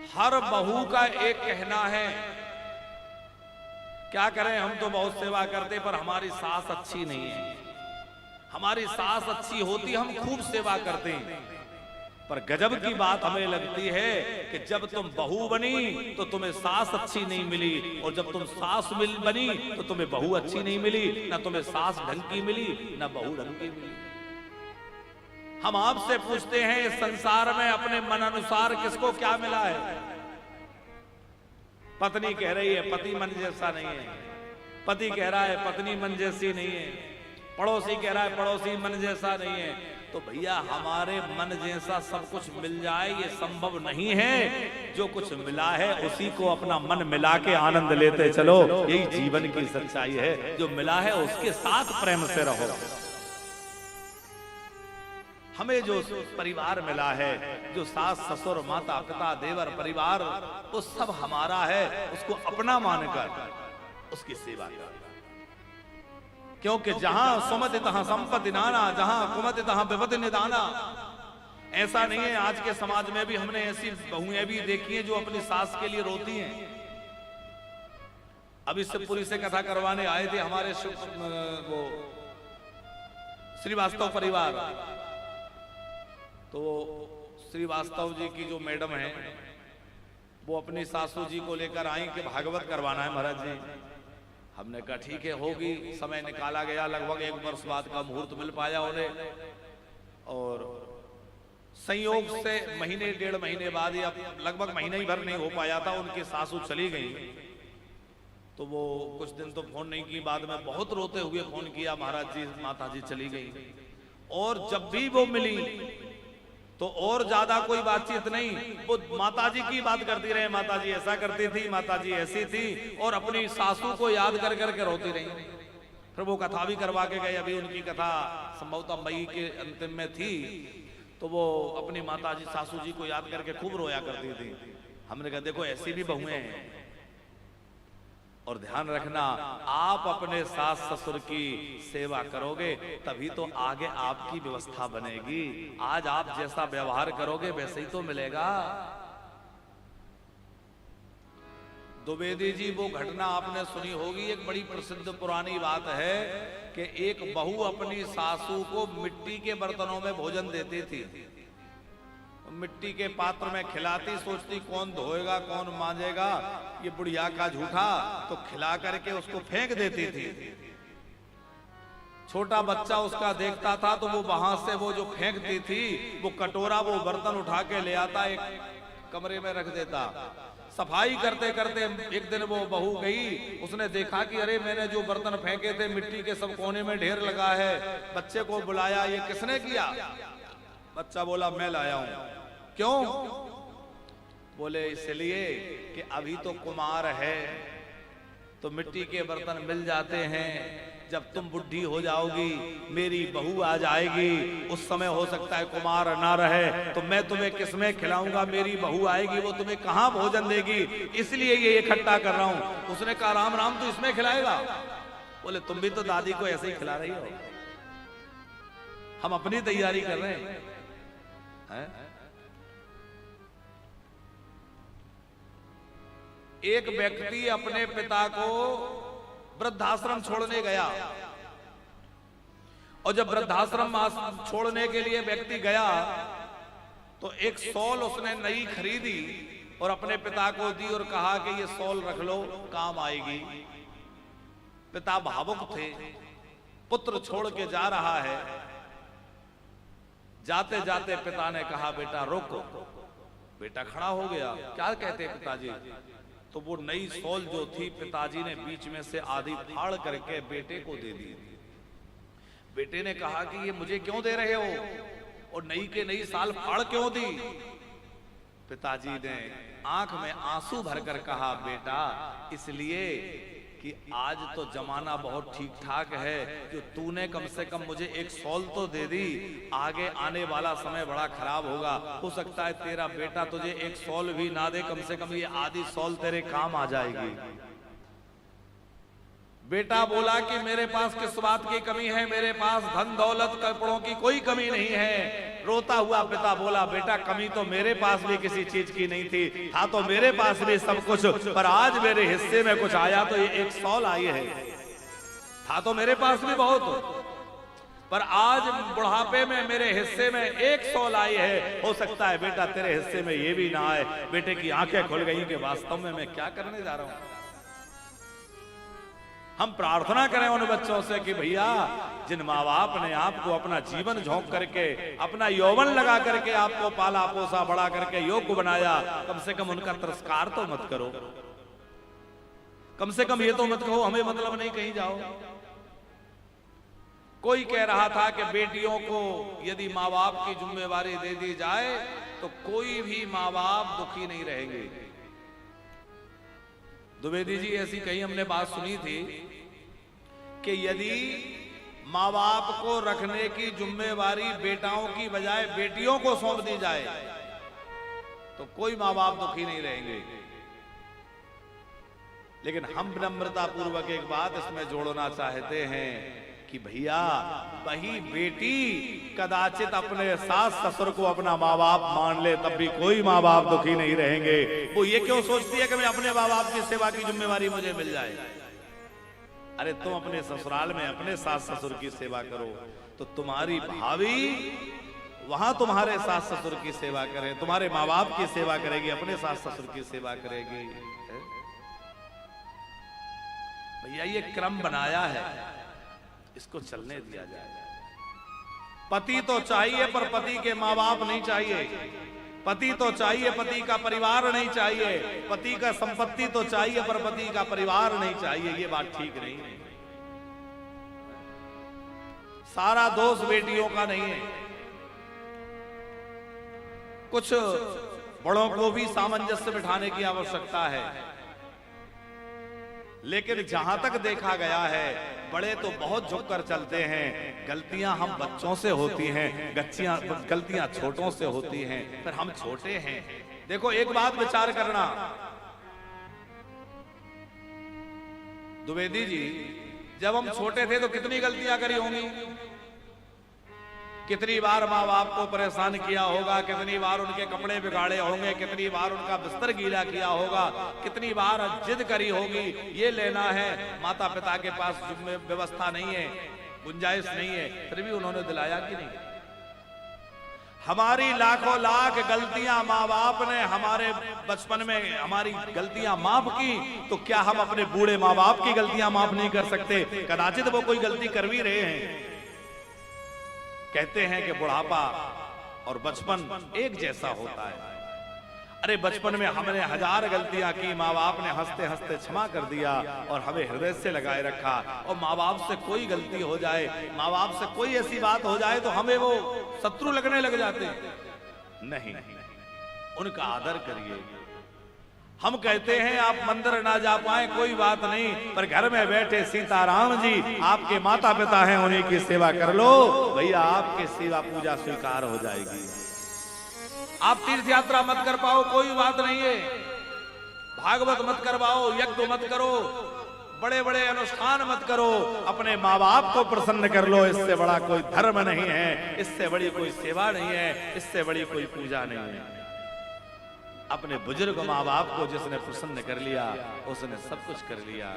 हर बहू का एक कहना है, क्या करें हम तो बहुत सेवा करते पर हमारी सास अच्छी नहीं है। हमारी सास अच्छी होती हम खूब सेवा करते, पर गजब की बात हमें लगती है कि जब तुम बहू बनी तो तुम्हें सास अच्छी नहीं मिली, और जब तुम सास बनी तो तुम्हें बहू अच्छी नहीं मिली। ना तुम्हें सास ढंग की मिली ना बहू ढंग की मिली। हम आपसे पूछते हैं इस संसार में अपने मन अनुसार किसको क्या मिला है? पत्नी कह रही है पति मन जैसा नहीं है, पति कह रहा है पत्नी मन जैसी नहीं है, पड़ोसी कह रहा है पड़ोसी मन जैसा नहीं है। तो भैया हमारे मन जैसा सब कुछ मिल जाए ये संभव नहीं है। जो कुछ मिला है उसी को अपना मन मिला के आनंद लेते चलो, यही जीवन की सच्चाई है। जो मिला है उसके साथ प्रेम से रहो। हमें जो परिवार मिला है, जो सास ससुर माता पिता देवर परिवार, वो सब हमारा है। उसको अपना मानकर उसकी सेवा कर, क्योंकि जहां सुमति तहां संपत्ति नाना, जहां कुमति तहां विपत्ति निदाना। ऐसा नहीं है, आज के समाज में भी हमने ऐसी बहुएं भी देखी हैं जो अपनी सास के लिए रोती हैं। अभी शिवपुरी से कथा करवाने आए थे हमारे वो श्रीवास्तव परिवार। तो श्रीवास्तव जी की जो मैडम है वो अपनी सासू जी को लेकर आई कि भागवत करवाना है महाराज जी। हमने कहा ठीक है होगी। समय निकाला गया, लगभग 1 वर्ष बाद का मुहूर्त मिल पाया उन्हें, और संयोग से महीने 1.5 महीने बाद या लगभग महीने ही भर नहीं हो पाया था, उनकी सासू चली गई। तो वो कुछ दिन तो फोन नहीं की, बाद में बहुत रोते हुए फोन किया महाराज जी माता जी चली गई। और जब भी वो मिली तो और ज्यादा कोई बातचीत नहीं, वो माताजी की बात करती रहे, माताजी ऐसा करती थी, माताजी ऐसी थी, और अपनी सासू को याद कर करके रोती रही। फिर वो कथा भी करवा के गए। अभी उनकी कथा संभवतः मई के अंतिम में थी। तो वो अपनी माताजी सासू जी को याद करके खूब रोया करती थी। हमने कहा देखो ऐसी भी बहुएं हैं, और ध्यान रखना आप अपने सास ससुर की सेवा करोगे तभी तो आगे आपकी व्यवस्था बनेगी। आज आप जैसा व्यवहार करोगे वैसे ही तो मिलेगा। द्विवेदी जी वो घटना आपने सुनी होगी, एक बड़ी प्रसिद्ध पुरानी बात है कि एक बहू अपनी सासू को मिट्टी के बर्तनों में भोजन देती थी। मिट्टी के पात्र में खिलाती, सोचती कौन धोएगा कौन मांजेगा, ये बुढ़िया का झूठा, तो खिला करके उसको फेंक देती थी। छोटा बच्चा उसका देखता था तो वो वहां से वो जो फेंकती थी वो कटोरा वो बर्तन उठा के ले आता, एक कमरे में रख देता। सफाई करते करते एक दिन वो बहू गई, उसने देखा कि अरे मैंने जो बर्तन फेंके थे मिट्टी के सब कोने में ढेर लगा है। बच्चे को बुलाया, ये किसने किया? बच्चा बोला मैं लाया हूं। क्यों? बोले इसलिए कि अभी तो कुमार है तो मिट्टी के बर्तन मिल जाते हैं, जब तुम बुढ़ी हो जाओगी मेरी बहू आ जाएगी, उस समय हो सकता है कुमार ना रहे, तो मैं तुम्हें किसमें खिलाऊंगा? मेरी बहू आएगी वो तुम्हें कहां भोजन देगी, इसलिए ये इकट्ठा कर रहा हूं। उसने कहा राम राम तो इसमें खिलाएगा? बोले तुम भी तो दादी को ऐसे ही खिला रही हो, हम अपनी तैयारी कर रहे हैं। एक व्यक्ति अपने पिता को वृद्धाश्रम छोड़ने गया, और जब वृद्धाश्रम छोड़ने के लिए व्यक्ति गया तो एक शॉल उसने नई खरीदी और अपने पिता को दी और कहा कि ये शॉल रख लो काम आएगी। पिता भावुक थे, पुत्र छोड़ के जा रहा है। जाते जाते पिता ने कहा बेटा रुको। बेटा खड़ा हो गया, क्या कहते पिताजी? तो वो नई शॉल जो थी पिताजी ने बीच में से आधी फाड़ करके बेटे को दे दी। बेटे ने कहा कि ये मुझे क्यों दे रहे हो, और नई के नई साल फाड़ क्यों दी? पिताजी ने आंख में आंसू भरकर कहा बेटा इसलिए कि आज तो जमाना बहुत ठीक ठाक है, जो तूने कम से कम मुझे एक शॉल तो दे दी, आगे आने वाला समय बड़ा खराब होगा, हो सकता है तेरा बेटा तुझे एक शॉल भी ना दे, कम से कम ये आधी शॉल तेरे काम आ जाएगी। बेटा बोला कि मेरे पास किस बात की कमी है, मेरे पास धन दौलत कपड़ों की कोई कमी नहीं है, रोता हुआ पिता बोला, बेटा कमी तो मेरे पास भी किसी चीज की नहीं थी, था तो मेरे पास भी सब कुछ, पर आज मेरे हिस्से में कुछ आया तो ये एक सौल आई है। था तो मेरे पास भी बहुत, पर आज बुढ़ापे में मेरे हिस्से में एक सौल आई है। हो सकता है बेटा तेरे हिस्से में ये भी ना आए। बेटे की आंखें खुल गई कि वास्तव में मैं क्या करने जा रहा हूं। हम प्रार्थना करें उन बच्चों से कि भैया जिन माँ बाप ने आपको अपना जीवन झोंक करके, अपना यौवन लगा करके आपको पाला पोसा बड़ा करके योग्य बनाया, कम से कम उनका तिरस्कार तो मत करो। कम से कम ये तो मत कहो हमें मतलब नहीं, कहीं जाओ। कोई कह रहा था कि बेटियों को यदि माँ बाप की जिम्मेवारी दे दी जाए तो कोई भी माँ बाप दुखी नहीं रहेंगे। द्विवेदी जी ऐसी कहीं हमने बात सुनी थी कि यदि माँ बाप को रखने की जिम्मेवारी बेटाओं की बजाय बेटियों को सौंप दी जाए तो कोई माँ बाप दुखी नहीं रहेंगे। लेकिन हम विनम्रता पूर्वक एक बात इसमें जोड़ना चाहते हैं कि भैया वही बेटी कदाचित अपने सास ससुर को अपना माँ बाप मान ले तब भी कोई माँ बाप दुखी नहीं रहेंगे। वो ये क्यों सोचती है कि मैं अपने माँ बाप की सेवा की जिम्मेवारी मुझे मिल जाए। अरे तुम अपने ससुराल में अपने सास ससुर की सेवा करो तो तुम्हारी भाभी वहां तुम्हारे सास ससुर की सेवा करे, तुम्हारे माँ बाप की सेवा करेगी, अपने सास ससुर की सेवा करेगी। भैया ये क्रम बनाया है, इसको चलने दिया जाए। पति तो चाहिए पर पति के माँ बाप नहीं चाहिए। पति तो चाहिए, पति का परिवार नहीं चाहिए। पति का संपत्ति तो चाहिए पर पति का परिवार नहीं चाहिए। ये बात ठीक नहीं है। सारा दोष बेटियों का नहीं है। कुछ बड़ों को भी सामंजस्य बिठाने की आवश्यकता है। लेकिन जहां तक देखा गया है बड़े तो बहुत झुककर चलते हैं। गलतियां हम बच्चों से होती हैं, गलतियां छोटों से होती हैं, पर हम छोटे हैं। देखो एक बात विचार करना द्विवेदी जी, जब हम छोटे थे तो कितनी गलतियां करी होंगी। कितनी बार माँ बाप को परेशान किया होगा, कितनी बार उनके कपड़े बिगाड़े होंगे, कितनी बार उनका बिस्तर गीला किया होगा, कितनी बार जिद करी होगी ये लेना है। माता पिता के पास व्यवस्था नहीं है, गुंजाइश नहीं है, फिर भी उन्होंने दिलाया कि नहीं। हमारी लाखों लाख गलतियां माँ बाप ने हमारे बचपन में हमारी गलतियां माफ की, तो क्या हम अपने बूढ़े माँ बाप की गलतियां माफ नहीं कर सकते। कदाचित वो कोई गलती कर भी रहे हैं। कहते हैं कि बुढ़ापा और बचपन एक जैसा होता है। अरे बचपन में हमने 1000 गलतियां की, माँ बाप ने हंसते हंसते क्षमा कर दिया और हमें हृदय से लगाए रखा। और माँ बाप से कोई गलती हो जाए, माँ बाप से कोई ऐसी बात हो जाए तो हमें वो शत्रु लगने लग जाते। नहीं, उनका आदर करिए। हम कहते हैं आप मंदिर ना जा पाए कोई बात नहीं, पर घर में बैठे सीताराम जी आपके माता पिता हैं, उन्हीं की सेवा कर लो। भैया आपकी सेवा पूजा स्वीकार हो जाएगी। आप तीर्थ यात्रा मत कर पाओ कोई बात नहीं है, भागवत मत करवाओ, यज्ञ मत करो, बड़े बड़े अनुष्ठान मत करो, अपने माँ बाप को प्रसन्न कर लो। इससे बड़ा कोई धर्म नहीं है, इससे बड़ी कोई सेवा नहीं है, इससे बड़ी कोई पूजा नहीं है। अपने बुजुर्ग माँ बाप को जिसने प्रसन्न कर लिया उसने सब कुछ कर लिया।